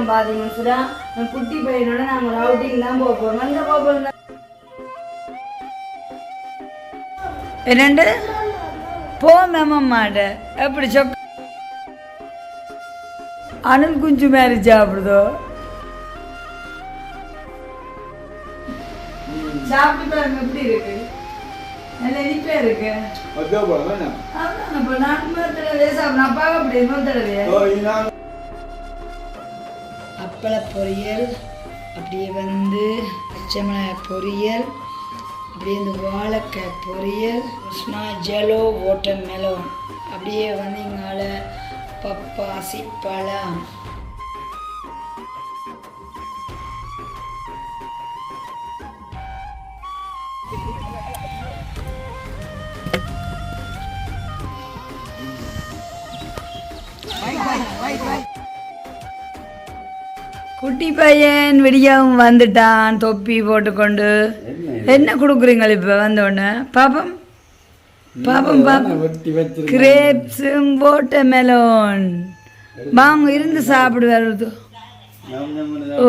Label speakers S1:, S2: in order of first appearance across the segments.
S1: போகிறோம் பார்த்தீங்கன்னு சுதா குட்டி பையனோட நாங்கள் அவுட்டிங் தான் போக போகிறோம் எங்கே போக போகிறோம் என்னண்டு போ மேமம்மாட எப்படி சொக்க அனல் குஞ்சு மாதிரி சாப்பிடுதோ சாப்பிட்டு பாருங்க எப்படி இருக்கு நல்ல இனிப்பா இருக்கு அப்பள பொரியல் அப்படியே வந்து பச்சை மிளகாய் பொரியல் அப்படியே இந்த வாழைக்காய் பொரியல் ஜெலோ வாட்டர் மெலோன் அப்படியே வந்து இங்கால பப்பாசி பழம் குட்டி பையன் விடியாவும் வந்துட்டான் தொப்பி போட்டுக்கொண்டு என்ன கொடுக்குறீங்க இப்போ வந்தோடனே பாப்பம் பாப்பம் பாப்பம் கிரேப்ஸும் வாட்டர் மெலோன் வாங்க இருந்து சாப்பிடு வருது ஓ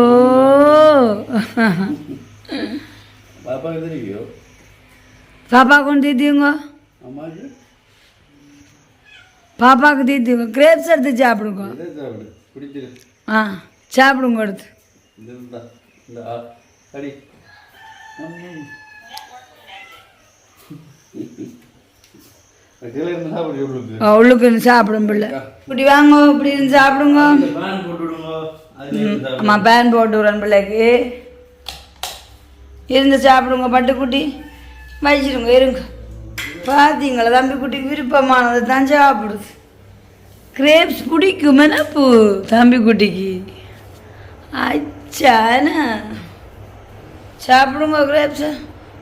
S1: பாப்பா கொண்டு தீத்தியுங்க பாப்பாவுக்கு தீத்தியுங்க கிரேப்ஸ் எடுத்து சாப்பிடுங்க ஆ சாப்பிடுங்க எடுத்து உள்ளுக்கு சாப்பிடும் பிள்ளை இப்படி வாங்க இப்படி இருந்து சாப்பிடுங்க அம்மா பேன் போட்டு விடுறேன் பிள்ளைக்கு இருந்து சாப்பிடுங்க பட்டுக்குட்டி வச்சிருங்க இருங்க பார்த்தீங்களா தம்பி குட்டிக்கு விருப்பமானது தான் சாப்பிடுது கிரேப்ஸ் பிடிக்கும் மெனப்பு தம்பி குட்டிக்கு அச்சானா சாப்பிடுங்க கிரேப்ஸை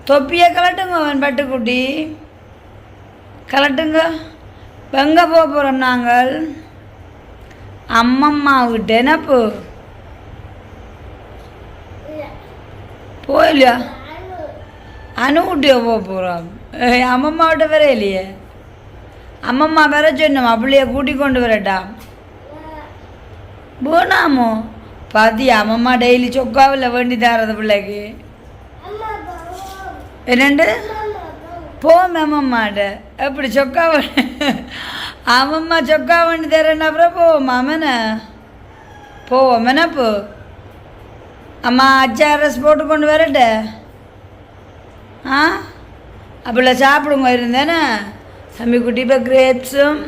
S1: தொப்பியை கலட்டுங்க அவன் பட்டுக்குட்டி கலட்டுங்க எங்கே போக போகிறோம் நாங்கள் அம்மம்மா விட்டு என்னப்பு போயிலையா அனுவிட்டியோ போக போகிறோம் அம்மம்மா விட்ட வேற இல்லையே அம்மம்மா வேற சொன்னோம் அப்படியே கூட்டி கொண்டு வரட்டா போனாமோ பாத்தியா அம்மம்மா டெய்லி சொக்காவில் வேண்டி தரது பிள்ளைக்கு என்னண்டு போ மேமம்மாட்ட எப்படி சொக்கா அம்மம்மா சொக்கா வேண்டி தரேன் அப்புறம் போவோம் அம்மன போவோம் என்னப்போ அம்மா அச்சாரஸ் போட்டு கொண்டு வரட்ட ஆ அப்படிலாம் சாப்பிடுங்க இருந்தேனே தம்பி குட்டி இப்போ கிரேப்ஸும்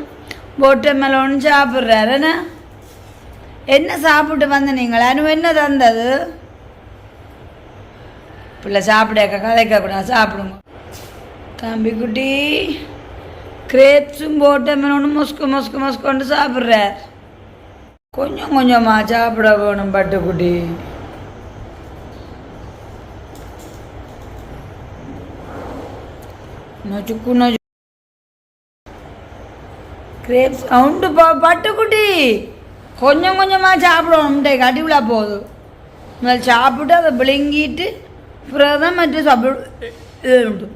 S1: வாட்டர் மெலோனும் சாப்பிட்றாருண்ணே என்ன சாப்பிட்டு வந்த நீங்கள் அனு என்ன தந்தது பிள்ளை சாப்பிடக்க கதைக்கக்கூடாது சாப்பிடுங்க தம்பி குட்டி கிரேப்ஸும் வாட்டர் மெலோனும் மொஸ்கு சாப்பிட்றார் கொஞ்சம் கொஞ்சமாக சாப்பிட வேணும் பட்டுக்குட்டி நொச்சுக்கு கிரேப்ஸ் உண்டு பட்டுக்குட்டி கொஞ்சம் கொஞ்சமாக சாப்பிடணும் கட்டிவிழா போதும் முதல் சாப்பிட்டு அதை விழுங்கிட்டு பிறகு தான் மற்ற சாப்பிடு உண்டு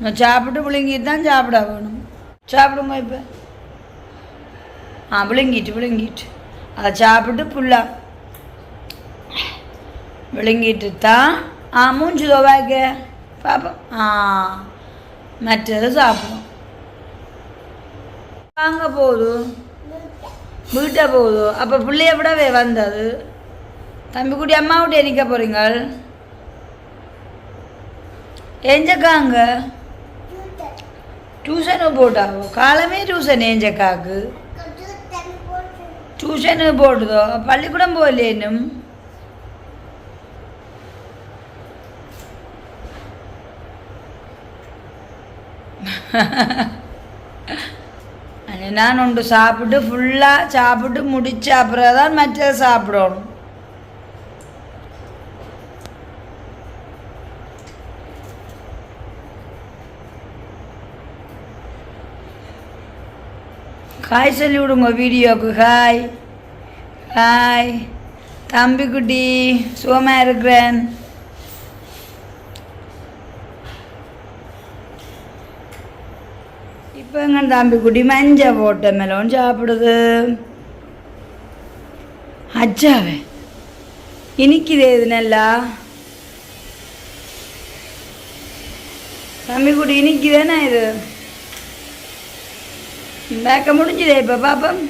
S1: நான் சாப்பிட்டு விழுங்கிட்டு தான் சாப்பிட வேணும் சாப்பிடுங்க இப்போ விழுங்கிட்டு அதை சாப்பிட்டு ஃபுல்லாக விழுங்கிட்டு தான் மூஞ்சி தோவாக்க பார்ப்போம் மற்றது சாப்பிடும் வாங்க போதும் வீட்டை போதும் அப்போ பிள்ளைய விடவே வந்தது தம்பி குட்டி அம்மா விட்டு நிற்க போகிறீங்க எஞ்சக்காங்க டியூஷனு போட்டாவோ காலமே டியூஷன் எஞ்சக்காக்கு டியூஷனு போட்டுதோ பள்ளிக்கூடம் போகலையே இன்னும் நான் ஒன்று சாப்பிட்டு ஃபுல்லாக சாப்பிட்டு முடிச்ச அப்புறம் தான் மற்ற சாப்பிடணும் ஹாய் சொல்லி விடுங்க வீடியோக்கு ஹாய் ஹாய் தம்பி குட்டி சுகமாக இருக்கிறேன் இப்போ எங்கள் தம்பி குட்டி மஞ்சள் போட்ட மெலோன் சாப்பிடுது அச்சாவே இனிக்குதே இது நல்லா தம்பி குட்டி இனிக்குதானே இது பேக்க முடிஞ்சுதே இப்போ பாப்பம்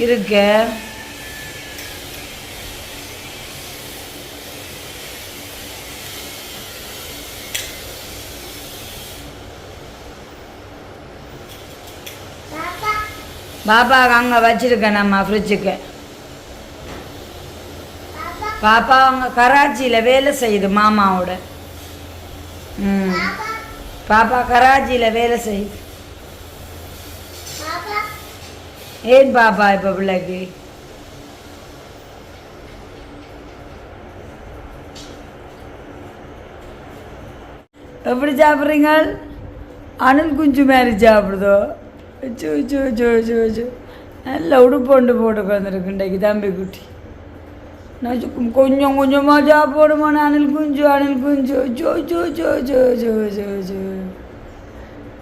S1: இருக்க பாப்பாவுக்கு அங்கே வச்சிருக்கேன் நம்ம ஃப்ரிட்ஜுக்கு பாப்பா அவங்க கராச்சியில் வேலை செய்யுது மாமாவோட பாப்பா கராச்சியில் வேலை செய்யுது ஏன் பாப்பா இப்போ பிள்ளைக்கு எப்படி சாப்பிட்றீங்க அணில் குஞ்சு மாதிரி சாப்பிடுதோ சோ சோ சோ சோ சோ நல்ல உடுப்பொண்டு போட்டு உட்காந்துருக்கு இன்றைக்கு தம்பி குட்டி நான் கொஞ்சம் கொஞ்சமாக சாப்பிடுமா அணில் குஞ்சு சோ சோ சோ சோ சோ சோ சோ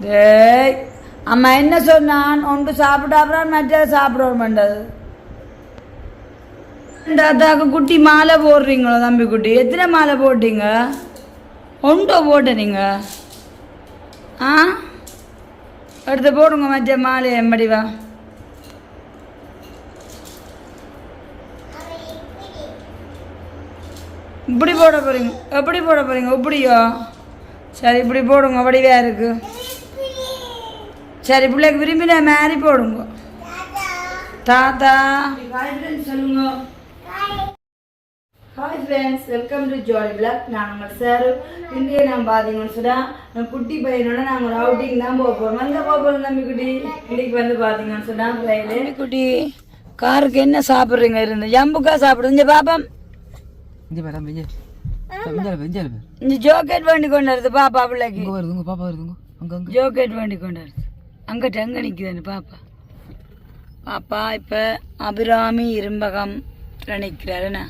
S1: டேய் அம்மா என்ன சொன்னான் ஒன்று சாப்பிட்டாப்புறான் மற்ற சாப்பிட மாட்டாது தாத்தாக்கு குட்டி மாலை போடுறீங்களோ தம்பி குட்டி எத்தனை மாலை போட்டீங்க ஒன்றோ போட்ட நீங்கள் ஆ எடுத்து போடுங்க மற்ற மாலை எம்படிவா இப்படி போட போகிறீங்க எப்படி போட போகிறீங்க இப்படியோ சரி இப்படி போடுங்க வடிவா இருக்கு சரி பிள்ளைக்கு விரும்பின மாதிரி போடுங்க தாத்தா சொல்லுங்க hi friends welcome to jolly vlog நான் உங்கள் சார் இன்றைய நான் பார்த்தீங்கன்னு சொன்னால் குட்டி பையனோட நாங்கள் ஒரு அவுட்டிங் தான் போக போகிறோம் வந்து போக போகிறோம் தம்பி குட்டி இன்னைக்கு வந்து பார்த்தீங்கன்னு சொன்னால் தம்பி குட்டி காருக்கு என்ன சாப்பிட்றீங்க இருந்து ஜம்புக்கா சாப்பிடுது இங்கே பாப்பம் இந்த ஜோக்கெட் வேண்டி கொண்டு வருது பாப்பா பிள்ளைக்கு ஜோக்கெட் வேண்டி கொண்டு வருது அங்கிட்ட அங்கே நிற்குது பாப்பா பாப்பா இப்போ அபிராமி இரும்பகம் நிற்கிறாருண்ணா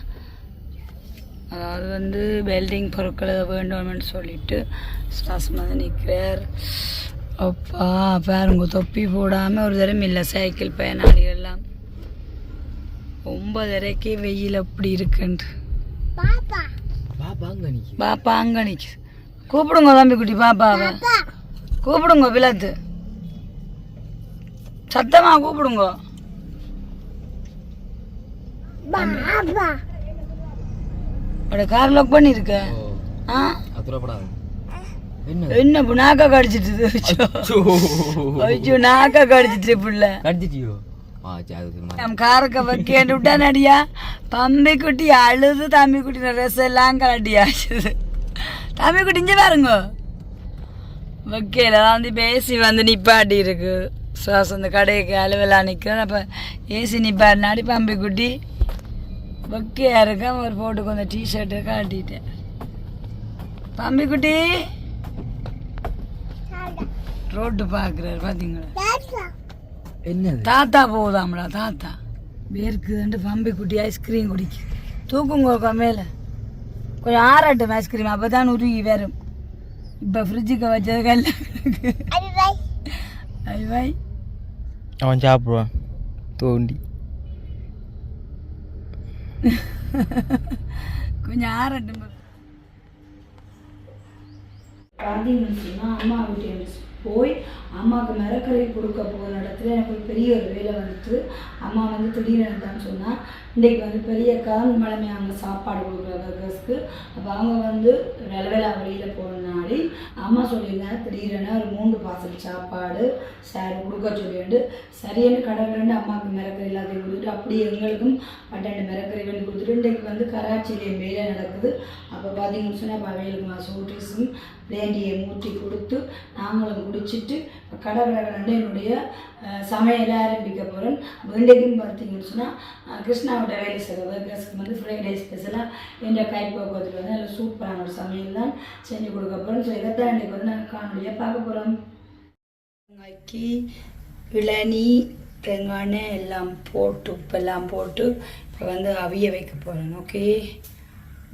S1: அதாவது வந்து வெல்டிங் பொருட்கள் வேண்டும்னு சொல்லிட்டு சுவாசம் வந்து நிற்கிறார் அப்பா பாருங்க தொப்பி போடாமல் ஒரு தரம் இல்லை சைக்கிள் பயனாளிகள்லாம் 9:30 வெயில் அப்படி இருக்குன்ட்டு பாப்பா அங்கே நிற்குது கூப்பிடுங்க தம்பி குட்டி பாப்பாவை கூப்பிடுங்க விளத்து சத்தமாக கூப்பிடுங்க கார் லாக் பண்ணிருக்க என்ன நாக்கா கடிச்சிட்டு நாக்கா கடிச்சிட்டு புள்ள காரக்க வைக்கேன்னு விட்டா நடியா தம்பி குட்டி அழுது தம்பி குட்டி ட்ரெஸ் எல்லாம் கலட்டியாச்சுது தம்பி குட்டி இங்கே பாருங்க வைக்கல வந்து பேசி வந்து நிப்பாட்டி இருக்கு சுவாசம் அந்த கடைக்கு அலுவலாம் நிற்கிறேன் அப்போ ஏசி நிப்பாட்டினாடி பம்பி குட்டி பக்கியா இருக்கேன் ஒரு போட்டுக்கு அந்த டிஷர்ட்டை காட்டிட்டேன் தம்பி குட்டி ரோட்டு பார்க்குறாரு பார்த்தீங்களா என்ன தாத்தா போகுதாம்டா தாத்தா வேர்க்குதுன்ட்டு பம்பி குட்டி ஐஸ்கிரீம் குடிக்கு தூக்குங்க மேலே கொஞ்சம் ஆறாட்டும் ஐஸ்கிரீம் அப்போ தான் உருகி வரும் இப்போ ஃப்ரிட்ஜுக்கு வச்சது கல்ல ஐவாய்
S2: அவன் சாப்பிடுவான் தோண்டி
S1: கொஞ்சம் ஆறட்டும் பார்த்தீங்கன்னு சொன்னால் அம்மா வீட்டு போய் அம்மாவுக்கு மிரக்கறி கொடுக்க போகிற இடத்துல எனக்கு ஒரு பெரிய ஒரு வேலை வந்துட்டு அம்மா வந்து திடீர்னு தான் சொன்னால் இன்றைக்கு வந்து பெரிய மழமை அவங்க சாப்பாடு கொடுக்குற ஒர்க்கர்ஸ்க்கு அப்போ அவங்க வந்து வேலை வெளியில் போனாடி அம்மா சொல்லியிருந்தாங்க திடீர்னு ஒரு 3 பார்சல் சாப்பாடு சார் கொடுக்க சொல்லிட்டு சரியான கடற்கரை அம்மாவுக்கு மிரக்கறி எல்லாத்தையும் கொடுத்துட்டு அப்படியே எங்களுக்கும் 12 மிரக்கறி வேண்டி கொடுத்துட்டு இன்றைக்கு வந்து கராச்சியிலேயும் வேலை நடக்குது அப்போ பார்த்தீங்கன்னு சொன்னால் இப்போ அவைகளுக்கு சூட்டிஸும் பிளேண்டியை ஊற்றி கொடுத்து நாங்களும் குடிச்சிட்டு கடற்கரை என்னுடைய சமையலை ஆரம்பிக்க போகிறேன் இன்றைக்குன்னு பார்த்தீங்கன்னு சொன்னால் கிருஷ்ணாவோட வேலை செய்கிற ஒர்க்கர்ஸ்க்கு வந்து ஃப்ரைடே ஸ்பெஷலாக என்ற கைப்போக்குவத்தில் வந்து நல்ல சூப்பரான ஒரு சமையல் தான் செஞ்சு கொடுக்க போகிறோம். ஸோ இதைத்தான் இன்றைக்கு வந்து நாங்கள் காணொலியாக பார்க்க போகிறோம். வெங்காய்க்கு இளநீ தேங்காய் எல்லாம் போட்டு உப்பெல்லாம் போட்டு இப்போ வந்து அவிய வைக்க போகிறேன். ஓகே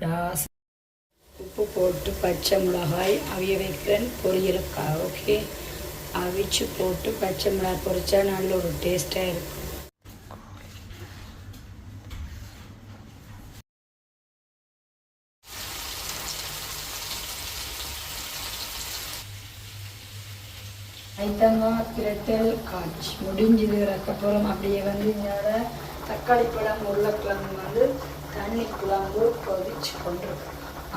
S1: டாஸ் உப்பு போட்டு பச்சை மிளகாய் அவிய வைக்கிறேன் பொரியலுக்காக. ஓகே அவிச்சு போட்டு பச்சை மிளகாய் பொரிச்சா நல்ல ஒரு டேஸ்ட்டாக இருக்கும். ஐத்தங்காய் பிரட்டல் காய்ச்சி முடிஞ்சது. அதுக்கப்புறம் அப்படியே வந்து இதோட தக்காளி பழம் உருளைக்கிழங்கு வந்து தண்ணி குழம்பு கொதிச்சு கொண்டிருக்கு.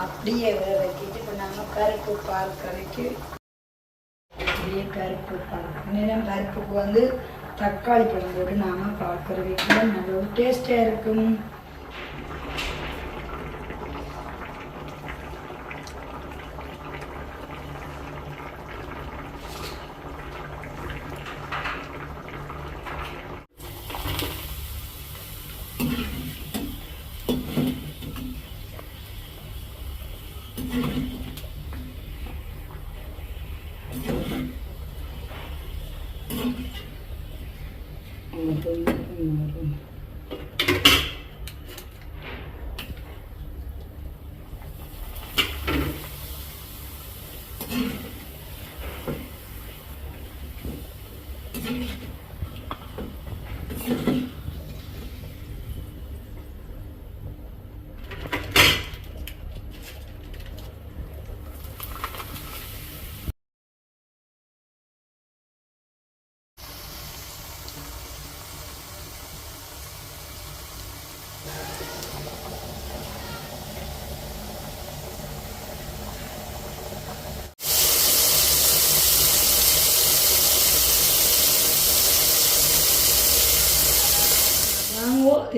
S1: அப்படியே வைக்கிட்டு இப்போ நாங்கள் பருப்பு பால் கரைக்கு அப்படியே பருப்பு பால் நேரம் பருப்புக்கு வந்து தக்காளி பழம் போட்டு நாங்கள் பால் கறி வைக்கணும். நல்ல ஒரு டேஸ்டாக இருக்கும்.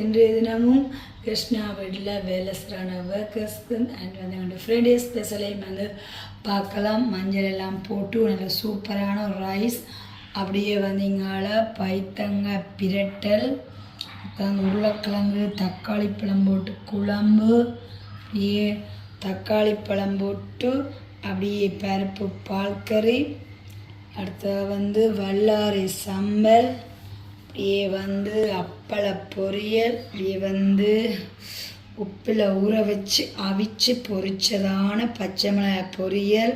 S1: இன்றைய தினமும் கிருஷ்ணா வீட்டில் வேலை செய்கிறான ஒர்க்கர்ஸ்க்கு அண்ட் வந்து எங்களோட ஃப்ரைடே ஸ்பெஷலையும் வந்து பார்க்கலாம். மஞ்சள் எல்லாம் போட்டு நல்ல சூப்பரான ஒரு ரைஸ், அப்படியே வந்து இங்கால பைத்தங்காய் பிரட்டல், உருளைக்கிழங்கு தக்காளி பழம் போட்டு குழம்பு, அப்படியே தக்காளி பழம் போட்டு அப்படியே பருப்பு பால் கறி, அடுத்த வந்து வல்லாரை சம்பல், அப்படியே வந்து அப்பள பொரியல், அப்படியே வந்து உப்பில் ஊற வச்சு அவிச்சு பொரிச்சதான பச்சை மிளகாய் பொரியல்,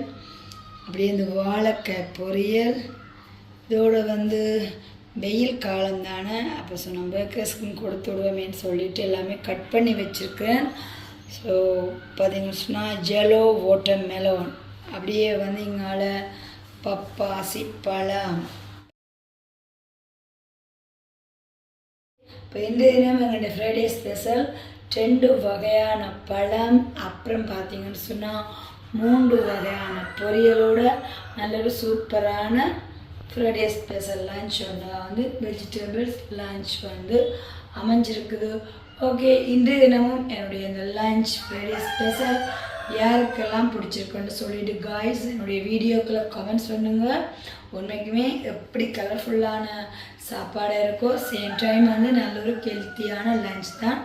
S1: அப்படியே இந்த வாழைக்காய் பொரியல். இதோடு வந்து வெயில் காலம் தானே, அப்போ நம்ம பேக்கர்ஸ்க்கு கொடுத்து விடுவோமேன்னு சொல்லிட்டு எல்லாமே கட் பண்ணி வச்சுருக்கேன். ஸோ பார்த்தீங்கன்னு சொன்னால் ஜெலோ வாட்டர் மெலோன், அப்படியே வந்து இங்கால பப்பாசி பழம். இப்போ இந்த தினம் எங்களுடைய ஃப்ரைடே ஸ்பெஷல் 2 வகையான பழம், அப்புறம் பார்த்தீங்கன்னு சொன்னால் 3 வகையான பொரியலோட நல்ல ஒரு சூப்பரான ஃப்ரைடே ஸ்பெஷல் லன்ச் ஒன்று வந்து வெஜிடபிள்ஸ் லன்ச் வந்து அமைஞ்சிருக்குது. ஓகே, இன்றைய தினமும் என்னுடைய இந்த லன்ச் ஃப்ரைடே ஸ்பெஷல் யாருக்கெல்லாம் பிடிச்சிருக்குன்னு சொல்லிட்டு காய்ஸ் என்னுடைய வீடியோக்களை கமெண்ட்ஸ் பண்ணுங்கள். உண்மைக்குமே எப்படி கலர்ஃபுல்லான சாப்பாடாக இருக்கோ, சேம் டைம் வந்து நல்ல ஒரு ஹெல்த்தியான லன்ச் தான்.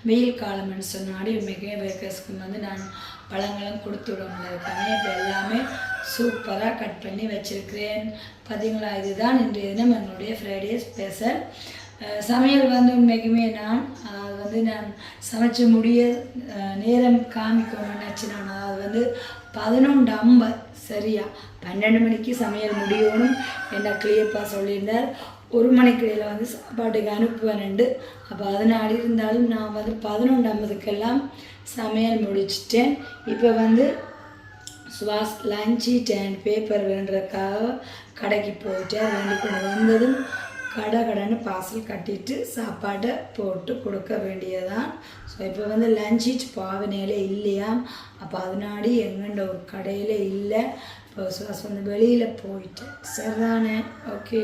S1: வெயில் காலம்னு சொன்னாடி உண்மைக்குமே பேக்கர்ஸ்க்கு வந்து நான் பழங்களும் கொடுத்து விட முடியாதுக்காக இப்போ எல்லாமே சூப்பராக கட் பண்ணி வச்சுருக்கிறேன். பார்த்தீங்களா, இதுதான் இன்றைய தினம் என்னுடைய ஃப்ரைடே ஸ்பெஷல் சமையல் வந்து உண்மைக்குமே நான் சமைச்ச முடிய நேரம் காமிக்கணும்னு நினச்சி நான் அதாவது வந்து 11:50 சரியா 12 மணிக்கு சமையல் முடியணும் என்ன கிளியப்பா சொல்லியிருந்தார். 1 மணிக்கிடையில் வந்து சாப்பாட்டுக்கு அனுப்புவேன்ண்டு. அப்போ அதனால் இருந்தாலும் நான் வந்து 11:50க்கெல்லாம் சமையல் முடிச்சிட்டேன். இப்போ வந்து சுவாஸ் லஞ்ச் அண்ட் பேப்பர் வேண்டுறதுக்காக கடைக்கு போயிட்டேன். வேண்டி கொண்டு வந்ததும் கடைன்னு பார்சல் கட்டிட்டு சாப்பாடை போட்டு கொடுக்க வேண்டியதான். ஸோ இப்போ வந்து லஞ்ச் பாவனையில் இல்லையா, அப்போ அதனாடி எங்கண்ட ஒரு கடையில் இல்லை. இப்போ சுவாஸ் வந்து வெளியில் போயிட்டேன். சரிதானே? ஓகே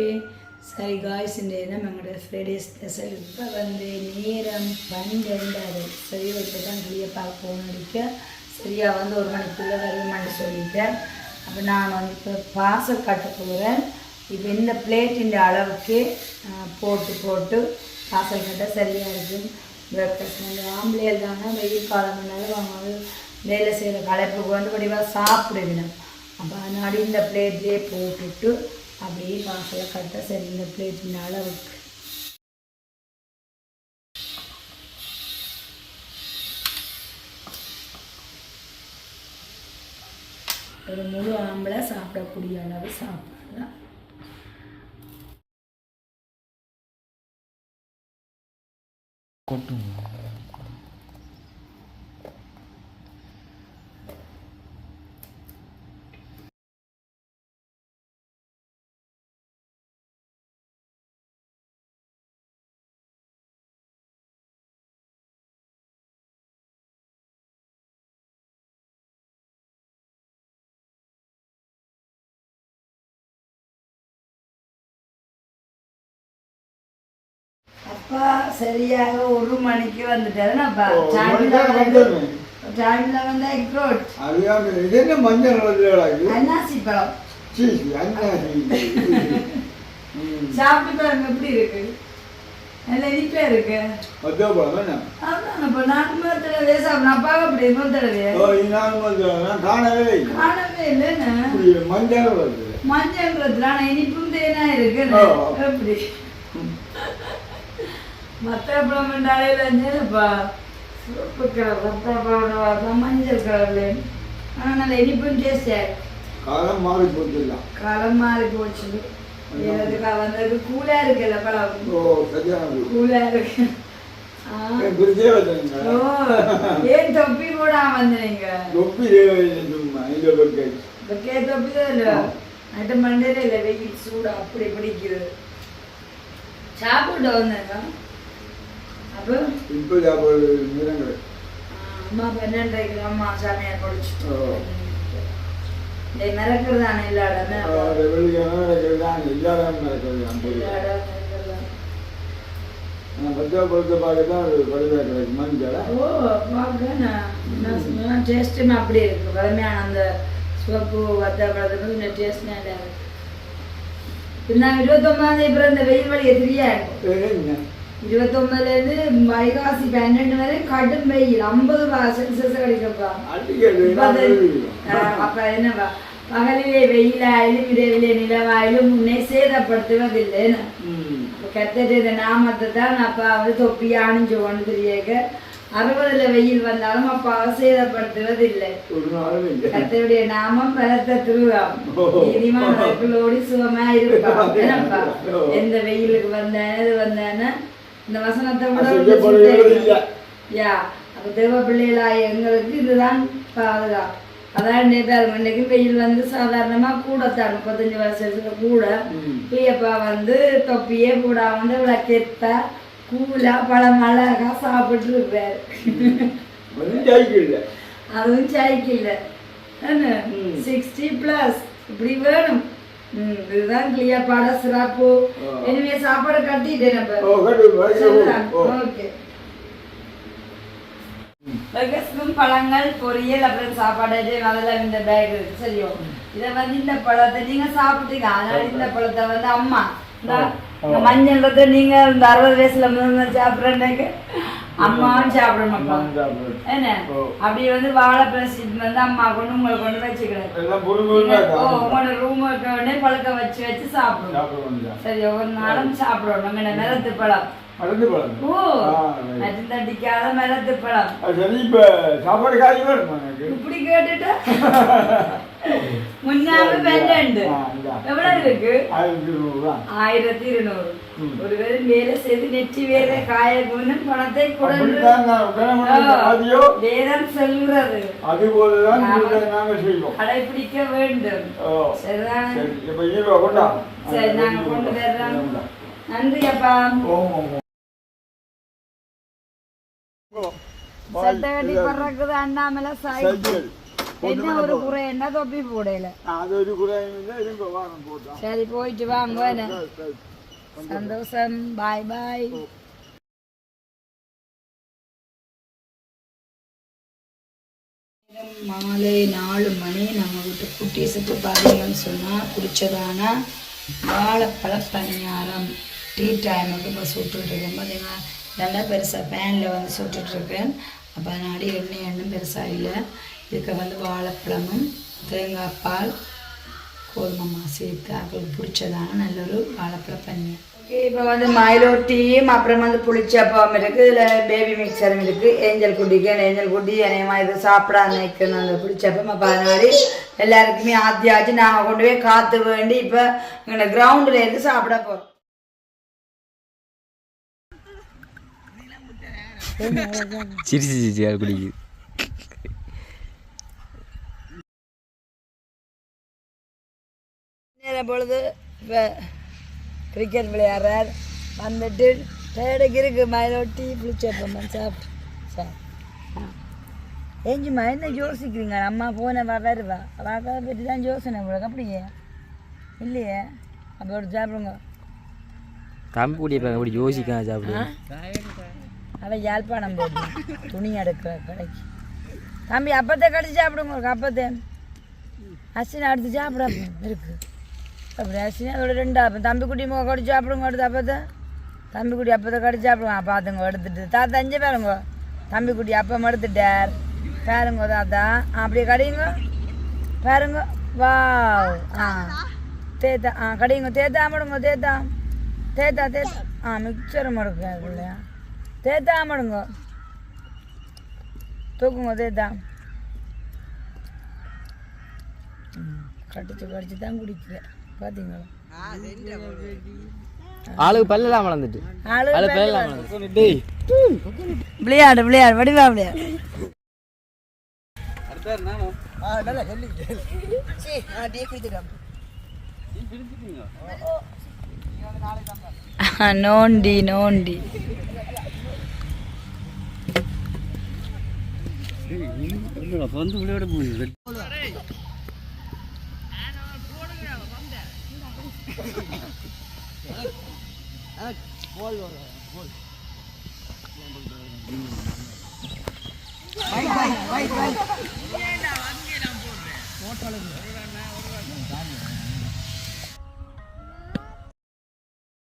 S1: சரி காய்ஸ், இந்த தினம் எங்களோட ஃப்ரைடே ஸ்பெஷல். இப்போ வந்து நேரம் 12 சரி, இப்போ தான் வெளியே பார்க்க போகணும் அடிக்க சரியாக வந்து 1 மணிக்குள்ளே வருமானு சொல்லிட்டேன். அப்போ நான் வந்து இப்போ பார்சல் கட்ட போகிறேன். இப்போ இந்த பிளேட்டின் அளவுக்கு போட்டு பார்சல் கட்ட சரியாக இருக்கும். பிரேக்ஃபாஸ்ட் வந்து ஆம்பளையில் தானே வெயில் காலம்னால அவங்க வந்து வேலை செய்கிற களைப்புக்கு வந்து வடிவாக சாப்பிடுவிடும். அப்போ அதனாடி இந்த பிளேட்லேயே போட்டுட்டு அப்படியே பார்சலை கட்ட சரி இந்த பிளேட்டின் அளவுக்கு. ஒரு முழு ஆம்பளை சாப்பிடக்கூடிய அளவு சாப்பாடு தான்.
S2: கொட்டுங்க.
S1: அப்பா சரியாக 1 மணிக்கு வந்துட்டாருன்னாப்பா
S3: ஓ, 1 மணிக்கு வந்துடுறேன்.
S1: டைம்ல வந்து எக் ரோட்
S3: அறியாம இது என்ன மஞ்சள் கலர்ல
S1: அன்னாசி பழம் சாப்பிட்டு பாருங்க எப்படி இருக்கு நல்ல இனிப்பா இருக்கு அதான் இப்ப நான் தடவை சாப்பிடணும் அப்பாவை அப்படி இன்னொரு தடவை காணவே இல்லைன்னு மஞ்சள்ன்றதுல ஆனா இனிப்பும் தேனா இருக்கு எப்படி மத்த பழம் என்றாலே இல்லைப்பா சிவப்பு கலர் மத்த பழம் மஞ்சள் கலர்ல ஆனா நல்ல இனிப்பும் டேஸ்டியா இருக்கு
S3: காலம் மாறி போச்சு
S1: காலம் மாறி போச்சு வந்தது கூலா இருக்குல்ல பழம்
S3: ஓ சரியான
S1: கூலா இருக்கு ஏன் தொப்பி போடாம வந்தீங்க
S3: தொப்பி
S1: தொப்பி தான் இல்ல நட்டு மண்டல இல்ல வெயில் சூடு அப்படி பிடிக்குது சாப்பிட்டு வந்தேங்க அப்போ
S3: இப்போ சாப்பாடு நிறங்கள்
S1: அம்மா 12:30 அம்மா சாமியார் படிச்சுட்டு மிரக்கிறதான இல்லாடமே அப்படி இருக்கு வலிமையான அந்த சிவப்பு வத்த பழத்துக்கு டேஸ்ட் நல்லா இருக்கு நான் 29 அப்புறம் இந்த வெயில் வழியை தெரியா இருக்கும் 29 வைகாசி 12 வரை கடும் வெயில் 50 செல்சியஸ் கிடைக்கப்பா அப்ப என்னவா பகலிலே வெயிலாயிலும் இரவிலே நிலவாயிலும் முன்னே சேதப்படுத்துவதில்லை கத்தட்டு இந்த நாமத்தை தான் அப்பா வந்து தொப்பி அணிஞ்சு கொண்டு தெரியக்க 60 வெயில் வந்தாலும் அப்பாவை சேதப்படுத்துவதில்லை கத்தருடைய நாமம் பலத்த திருவாம் நீதிமானோடி சுகமா இருப்பான் என்னப்பா எந்த வெயிலுக்கு வந்தேன்னு இந்த வசனத்தை கூட யா அப்ப தேவ பிள்ளைகளா எங்களுக்கு இதுதான் பாதுகாப்பு அதான் இன்னைக்கு வெயில் வந்து சாதாரணமா கூடத்தான் 35 வருஷத்துல கூட பிள்ளையப்பா வந்து தொப்பியே போடாம வந்து விளக்கெத்தா கூலா பழம் அழகா சாப்பிட்டு இருப்பாரு அதுவும் சைக்கிள் 60+ இப்படி வேணும் இதுதான் கிளியர் பாட சிறப்பு இனிமே சாப்பாடு கட்டிட்டேன் ஓகே பழங்கள் பொரியல் அப்புறம் சாப்பாடு அதெல்லாம் இந்த பேக் இருக்கு சரியோ இதை வந்து இந்த பழத்தை நீங்க சாப்பிட்டீங்க அதனால இந்த பழத்தை வந்து அம்மா மஞ்சள் நீங்க இந்த 60 வயசுல முதல் சாப்பிட்றேன்னாக்க அம்மாவும் சாப்பிடணும்ப்பா என்ன அப்படி வந்து வாழைப்பழம் வந்து அம்மா கொண்டு உங்களை கொண்டு வச்சுக்கிறேன் உங்களோட ரூம் உடனே பழக்க வச்சு சாப்பிடணும் சரி ஒவ்வொரு நாளும் சாப்பிடணும் நம்ம நிறத்து பழம் தட்டிக்காத மிளகு பழம் இப்படி கேட்டுட்டு முன்னாடி 12 எவ்வளவு இருக்கு 1200 ஒருவேளை வேலை செய்து நெற்றி வேலை காய பணத்தை வேதம் சொல்கிறது கடைபிடிக்க வேண்டும் சரிதான் சரி நாங்க கொண்டு வர்றோம் நன்றி அப்பா சட்டகட்டி பறக்குது அண்ணாமலை சைக்கிள் என்ன ஒரு குறை என்ன தொப்பி போடல சரி போயிட்டு வாங்க சந்தோஷம் பாய் பாய் மாலை 4 மணி நம்ம வீட்டு குட்டீஸுக்கு பார்த்தீங்கன்னு சொன்னால் பிடிச்சதான வாழைப்பழ பணியாரம் டீ டைமுக்கு இப்போ சுட்டுட்ருக்கேன் பார்த்தீங்கன்னா நல்லா பெருசாக பேனில் வந்து சுட்டுட்ருக்கேன் அப்போ அதனாடி எண்ணெய் பெருசாக இல்லை இதுக்கு வந்து வாழைப்பழமும் தேங்காய் பால் கோதுமை சேர்த்து அவங்களுக்கு பிடிச்சதான நல்ல ஒரு வாழைப்பழ பணியாரம் ஓகே இப்போ வந்து மயிலோட்டியும் அப்புறம் வந்து புளிச்சப்பம் இருக்குது இதில் பேபி மிக்சரும் இருக்குது ஏஞ்சல் குட்டி அநேகமாக இது சாப்பிடாத நிற்கணும் அந்த புளிச்சப்பம் அப்போ அதனாடி எல்லாருக்குமே ஆத்தியாச்சு நாங்கள் கொண்டு போய் காற்று வேண்டி இப்போ எங்களை கிரவுண்டில் இருந்து சாப்பிட போகிறோம்
S2: சிரிச்சு குடிக்குது
S1: நேரம் பொழுது இப்போ கிரிக்கெட் விளையாடுறார் வந்துட்டு டேடுக்கு இருக்கு மயிலோட்டி புளிச்சப்பம் சாப்பிட்டு சார் ஏஞ்சுமா என்ன யோசிக்கிறீங்க அம்மா போன வருவா அவளை பற்றி தான் யோசனை உங்களுக்கு அப்படியே இல்லையே அப்போ ஒரு சாப்பிடுங்க
S2: தம்பி கூட்டி இப்போ அப்படி யோசிக்காம சாப்பிடுங்க.
S1: அவன் யாழ்ப்பாணம் போடு துணி எடுக்கிற கடைக்கு. தம்பி அப்பத்தை கடிச்சு சாப்பிடுங்க ஒரு அப்பத்தை. அசினை அடுத்து சாப்பிட இருக்கு அப்படி அசினை அதோட 2 அப்பம். தம்பி குட்டி கடிச்சு சாப்பிடுங்க அடுத்து அப்பத்தை. தம்பி குட்டி அப்பத்தை கடிச்சு சாப்பிடுங்க. பார்த்துங்க எடுத்துட்டு தாத்தா அஞ்சு பாருங்க. தம்பி குட்டி அப்பம் எடுத்துட்டார் பாருங்க தாத்தா. அப்படியே கடிங்க பாருங்க. வா தேத்தா கடிங்க. தேத்தா ஆமாடுங்க. தேத்தா தேத்தா தேத்தா மிக்சர் மடுங்க இல்லையா. தேத்தா ஆமாடுங்க. தூக்குங்க தேத்தா. கடிச்சு கடிச்சு தான் குடிக்கிறேன் பார்த்தீங்களா.
S2: ஆளுக்கு பல்லெல்லாம் வளர்ந்துட்டு ஆளு பல்லெல்லாம் வளர்ந்துட்டு
S1: விளையாடு விளையாடு வடிவா விளையாடு. நோண்டி நோண்டி
S2: வந்து விளையாட போகுது.
S1: போட்டோ